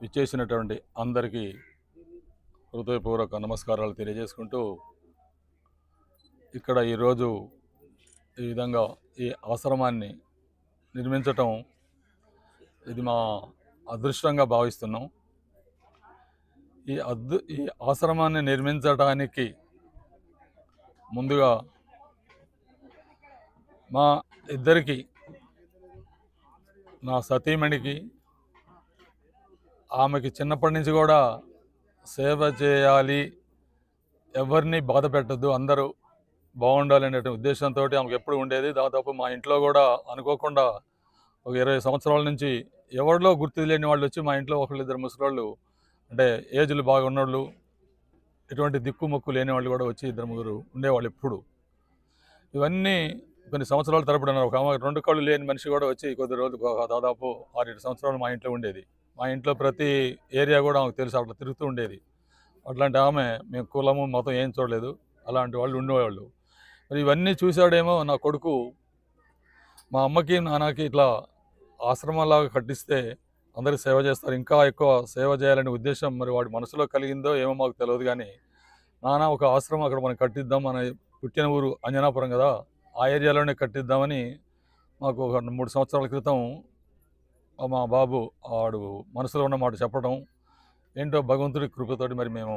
ఇచ్చేసినటువంటి అందరికీ హృదయపూర్వక నమస్కారాలు తెలియజేసుకుంటూ ఇక్కడ ఈరోజు ఈ విధంగా ఈ ఆశ్రమాన్ని నిర్మించటం ఇది మా అదృష్టంగా భావిస్తున్నాం. ఈ ఆశ్రమాన్ని నిర్మించడానికి ముందుగా మా ఇద్దరికి, నా సతీమణికి, ఆమెకి చిన్నప్పటి నుంచి కూడా సేవ చేయాలి, ఎవరిని బాధ పెట్టద్దు, అందరూ బాగుండాలి అనే ఉద్దేశంతో ఆమెకు ఎప్పుడు ఉండేది. దాదాపు మా ఇంట్లో కూడా అనుకోకుండా ఒక 20 సంవత్సరాల నుంచి ఎవరిలో గుర్తు లేని వాళ్ళు వచ్చి మా ఇంట్లో ఒకళ్ళిద్దరు ముసలోళ్ళు, అంటే ఏజ్లు బాగా ఉన్నోళ్ళు, ఎటువంటి దిక్కుమొక్కు లేని వాళ్ళు కూడా వచ్చి 2-3 ఉండేవాళ్ళు ఎప్పుడు. ఇవన్నీ కొన్ని సంవత్సరాల తరబడి ఉన్నారు. ఒక 2 కళ్ళు లేని మనిషి కూడా వచ్చి కొద్ది రోజులు దాదాపు 6-7 సంవత్సరాలు మా ఇంట్లో ఉండేది. మా ఇంట్లో ప్రతి ఏరియా కూడా ఆమెకు తెలుసు, అట్లా తిరుగుతూ ఉండేది. అట్లాంటి ఆమె, మేము కులము మతం ఏం చూడలేదు, అలాంటి వాళ్ళు ఉండేవాళ్ళు. మరి ఇవన్నీ చూశాడేమో నా కొడుకు, మా అమ్మకి నాన్నకి ఇట్లా ఆశ్రమంలాగా కట్టిస్తే అందరికి సేవ చేస్తారు, ఇంకా ఎక్కువ సేవ చేయాలనే ఉద్దేశం మరి వాడి మనసులో కలిగిందో ఏమో మాకు తెలియదు. కానీ నాన్న ఒక ఆశ్రమం అక్కడ మనం కట్టిద్దాం, మన పుట్టిన ఊరు అంజనాపురం కదా, ఆ ఏరియాలోనే కట్టిద్దామని మాకు ఒక 3 సంవత్సరాల క్రితం మా బాబు వాడు మనసులో ఉన్న మాట చెప్పడం, ఏంటో భగవంతుడి కృపతోటి మరి మేము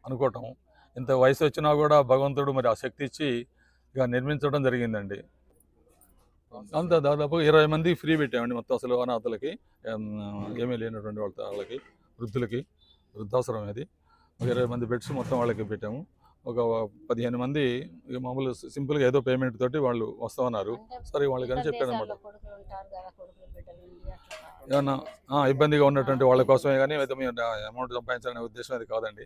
అనుకోవటం, ఇంత వయసు వచ్చినా కూడా భగవంతుడు మరి ఆ శక్తి ఇచ్చి ఇక నిర్మించడం జరిగిందండి. అంత దాదాపు 20 మంది ఫ్రీ పెట్టామండి మొత్తం. అసలు అనాథలకి, ఏమీ లేనటువంటి వాళ్ళకి, వృద్ధులకి, వృద్ధాశ్రమం అది. ఒక 20 మంది బెడ్స్ మొత్తం వాళ్ళకి పెట్టాము. ఒక 15 మంది మామూలు సింపుల్గా ఏదో పేమెంట్ తోటి వాళ్ళు వస్తామన్నారు. సరే వాళ్ళకని చెప్పాను అనమాట. ఏమన్నా ఇబ్బందిగా ఉన్నటువంటి వాళ్ళ కోసమే, కానీ అయితే మేము అమౌంట్ సంపాదించాలనే ఉద్దేశం అది కాదండి.